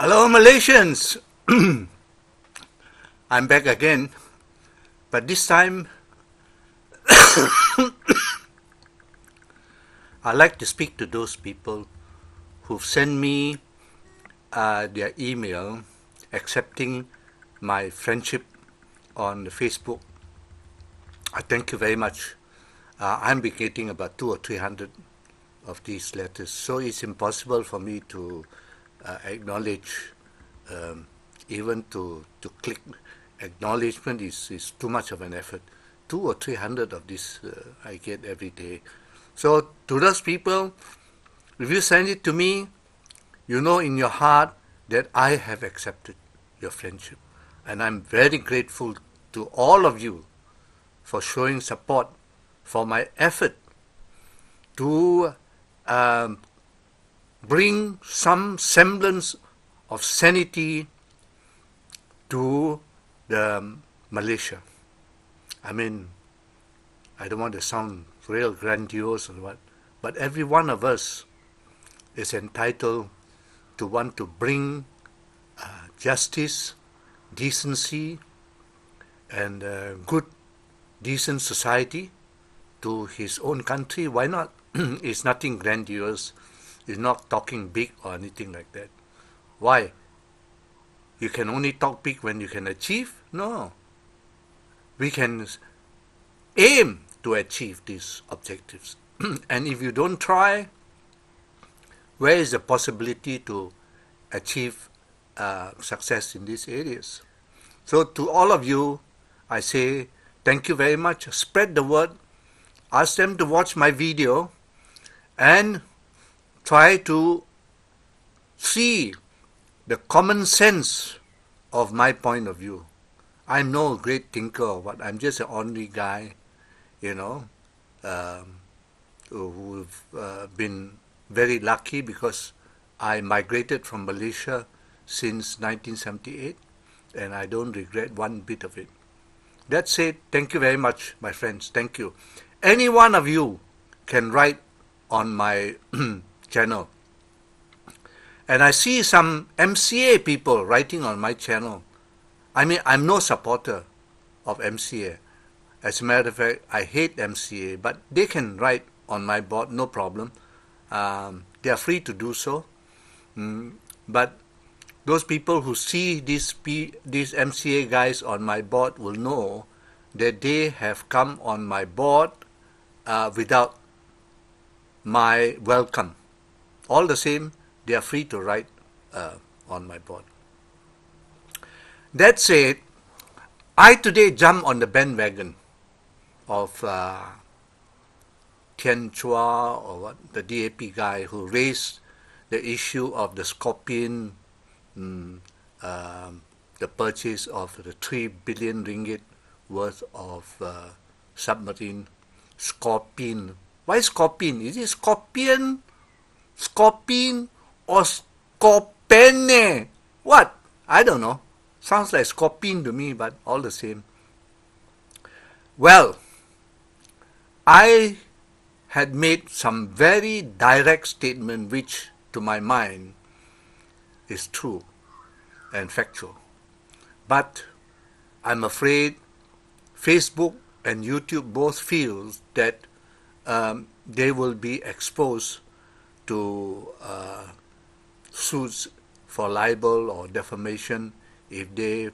Hello, Malaysians. I'm back again, but this time I'd like to speak to those people who've sent me their email accepting my friendship on Facebook. I thank you very much. I'm be getting about 200 or 300 of these letters, so it's impossible for me to acknowledge, even to click acknowledgement is too much of an effort. 200 or 300 of this I get every day. So to those people, if you send it to me, you know in your heart that I have accepted your friendship. And I'm very grateful to all of you for showing support for my effort to bring some semblance of sanity to the Malaysia. I mean, I don't want to sound real grandiose or what, but every one of us is entitled to want to bring justice, decency, and good, decent society to his own country. Why not? It's nothing grandiose. It's not talking big or anything like that. Why? You can only talk big when you can achieve? No. We can aim to achieve these objectives. And if you don't try, where is the possibility to achieve success in these areas? So to all of you, I say thank you very much. Spread the word. Ask them to watch my video and try to see the common sense of my point of view. I'm no great thinker or what. I'm just an ordinary guy, who've been very lucky because I migrated from Malaysia since 1978, and I don't regret one bit of it. That's it. Thank you very much, my friends. Thank you. Any one of you can write on my channel. And I see some MCA people writing on my channel. I mean, I'm no supporter of MCA. As a matter of fact, I hate MCA, but they can write on my board, no problem. They are free to do so. But those people who see these MCA guys on my board will know that they have come on my board without my welcome. All the same, they are free to write on my board. That said, I today jump on the bandwagon of Tian Chua, or what, the DAP guy who raised the issue of the Scorpion, the purchase of the 3 billion ringgit worth of submarine. Scorpion. Why Scorpion? Is it Scorpion? Scorpion or Scorpene? What? I don't know. Sounds like Scorpion to me, but all the same. Well, I had made some very direct statement which, to my mind, is true and factual. But I'm afraid Facebook and YouTube both feel that they will be exposed to suits for libel or defamation if they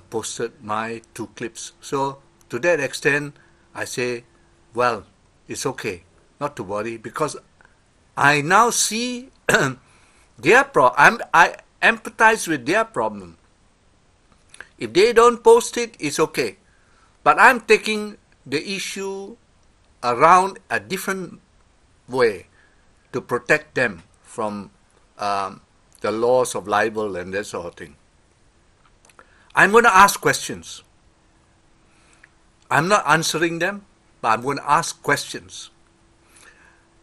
posted my 2 clips. So to that extent, I say, well, it's okay, not to worry, because I now see their problem. I empathize with their problem. If they don't post it, it's okay. But I'm taking the issue around a different way to protect them from the laws of libel and that sort of thing. I'm going to ask questions. I'm not answering them, but I'm going to ask questions.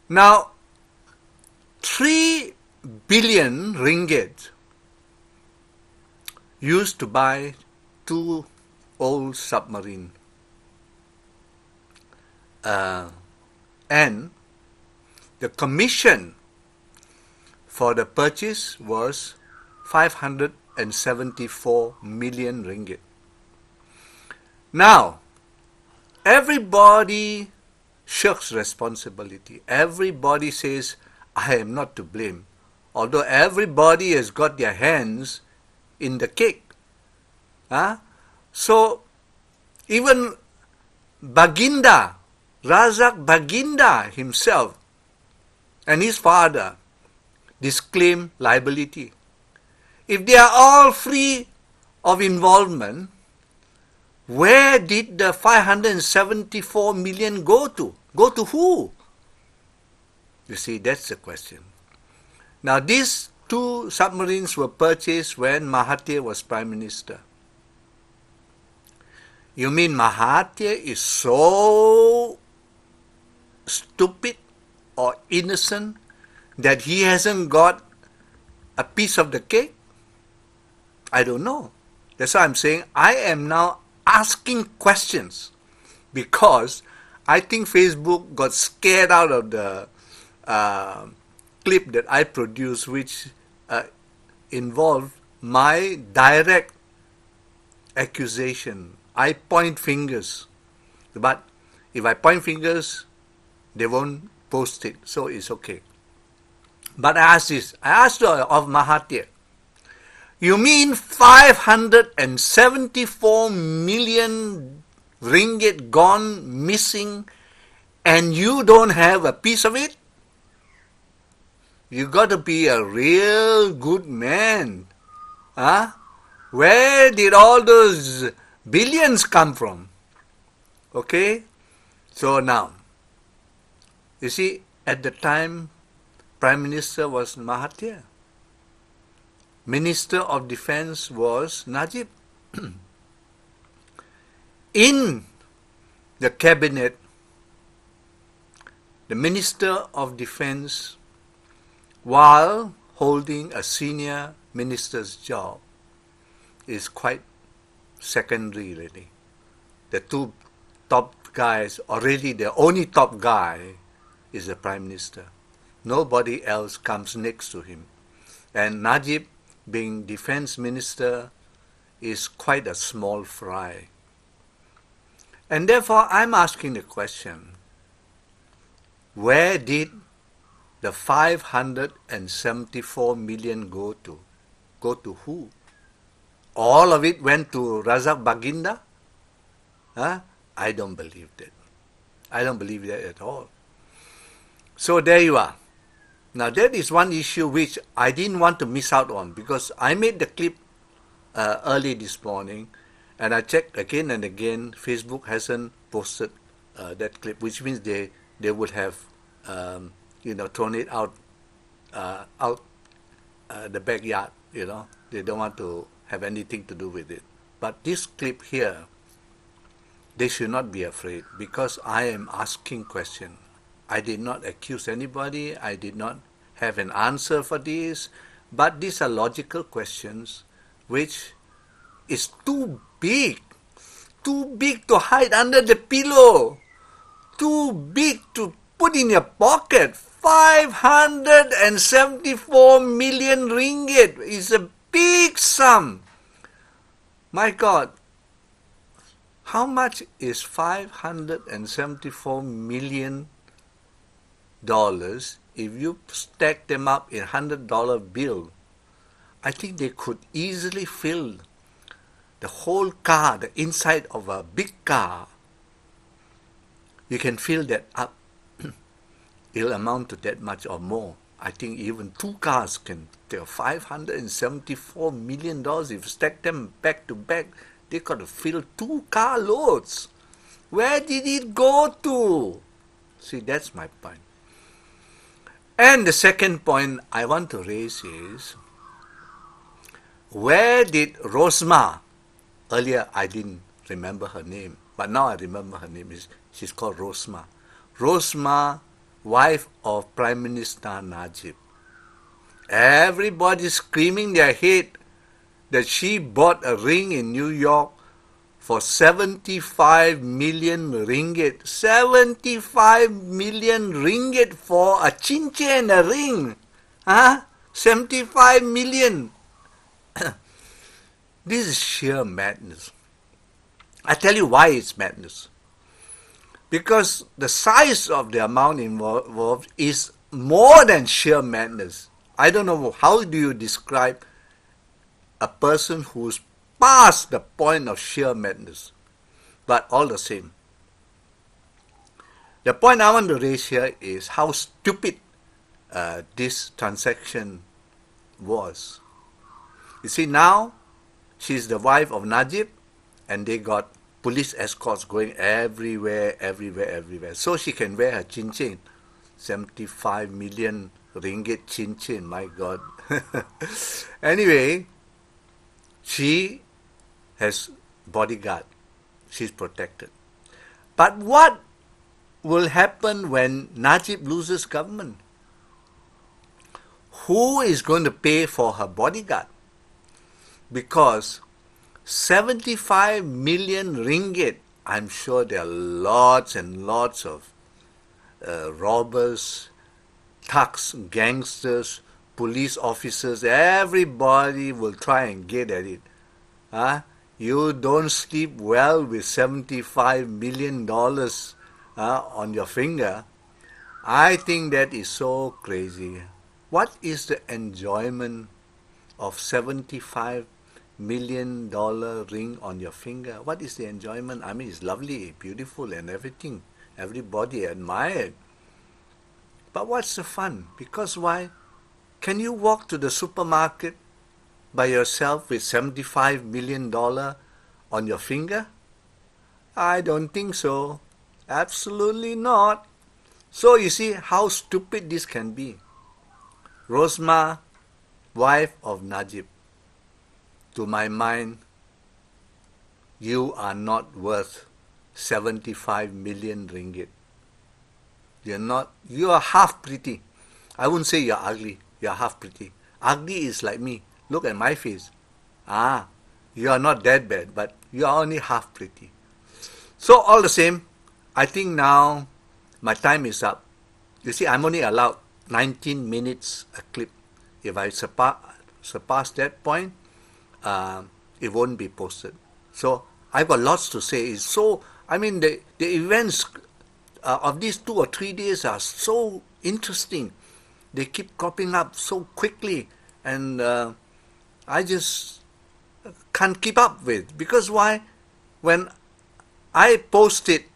Now, 3 billion ringgit used to buy 2 old submarine, and the commission for the purchase was 574 million ringgit. Now, everybody shirks responsibility. Everybody says, I am not to blame. Although everybody has got their hands in the cake. So, even Baginda, Razak Baginda himself and his father disclaim liability. If they are all free of involvement, where did the 574 million go to? Go to who? You see, that's the question. Now, these two submarines were purchased when Mahathir was Prime Minister. You mean Mahathir is so stupid or innocent that he hasn't got a piece of the cake? I don't know. That's why I'm saying I am now asking questions, because I think Facebook got scared out of the clip that I produced, which involved my direct accusation. I point fingers, but if I point fingers, they won't post it, so it's okay. But I asked this. I asked of Mahathir, you mean 574 million ringgit gone missing and you don't have a piece of it? You got to be a real good man. Where did all those billions come from? Okay? So now, you see, at the time, Prime Minister was Mahathir. Minister of Defence was Najib. In the cabinet, the Minister of Defence, while holding a senior minister's job, is quite secondary really. The two top guys, or really the only top guy, is the Prime Minister. Nobody else comes next to him. And Najib, being Defence Minister, is quite a small fry. And therefore, I'm asking the question, where did the 574 million go to? Go to who? All of it went to Razak Baginda? I don't believe that. I don't believe that at all. So there you are. Now that is one issue which I didn't want to miss out on, because I made the clip early this morning, and I checked again and again. Facebook hasn't posted that clip, which means they would have thrown it out the backyard. They don't want to have anything to do with it. But this clip here, they should not be afraid, because I am asking questions. I did not accuse anybody. I did not have an answer for this. But these are logical questions which is too big to hide under the pillow, too big to put in your pocket. 574 million ringgit is a big sum. My God, how much is 574 million dollars if you stack them up in $100 bill? I think they could easily fill the whole car, the inside of a big car. You can fill that up. It'll amount to that much or more. I think even two cars can take $574 million. If you stack them back to back, they got to fill 2 car loads. Where did it go to? See, that's my point. And the second point I want to raise is, where did Rosmah, earlier I didn't remember her name, but now I remember her name. She's called Rosmah. Rosmah, wife of Prime Minister Najib. Everybody screaming their head that she bought a ring in New York for 75 million ringgit. 75 million ringgit for a chinche and a ring. 75 million. This is sheer madness. I tell you why it's madness. Because the size of the amount involved is more than sheer madness. I don't know, how do you describe a person who's past the point of sheer madness? But all the same, the point I want to raise here is how stupid this transaction was. You see, now she's the wife of Najib, and they got police escorts going everywhere. So she can wear her chin-chin. 75 million ringgit chin-chin, my God. Anyway, she has bodyguard. She's protected. But what will happen when Najib loses government? Who is going to pay for her bodyguard? Because 75 million ringgit, I'm sure there are lots and lots of robbers, thugs, gangsters, police officers, everybody will try and get at it. You don't sleep well with $75 million on your finger. I think that is so crazy. What is the enjoyment of $75 million ring on your finger? What is the enjoyment? I mean, it's lovely, beautiful and everything. Everybody admire it. But what's the fun? Because why? Can you walk to the supermarket by yourself with $75 million on your finger? I don't think so. Absolutely not. So you see how stupid this can be. Rosmah, wife of Najib, to my mind, you are not worth 75 million ringgit. You are half pretty. I wouldn't say you're ugly. You're half pretty. Ugly is like me. Look at my face. You are not that bad, but you are only half pretty. So all the same, I think now my time is up. You see, I'm only allowed 19 minutes a clip. If I surpass that point, it won't be posted. So I've got lots to say. The events of these 2 or 3 days are so interesting. They keep cropping up so quickly, and I just can't keep up with. Because why? When I post it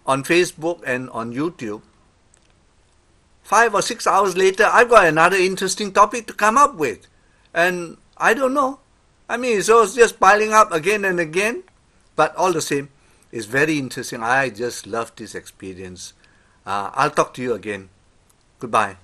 on Facebook and on YouTube, 5 or 6 hours later, I've got another interesting topic to come up with. And I don't know. So it's just piling up again and again. But all the same, it's very interesting. I just love this experience. I'll talk to you again. Goodbye.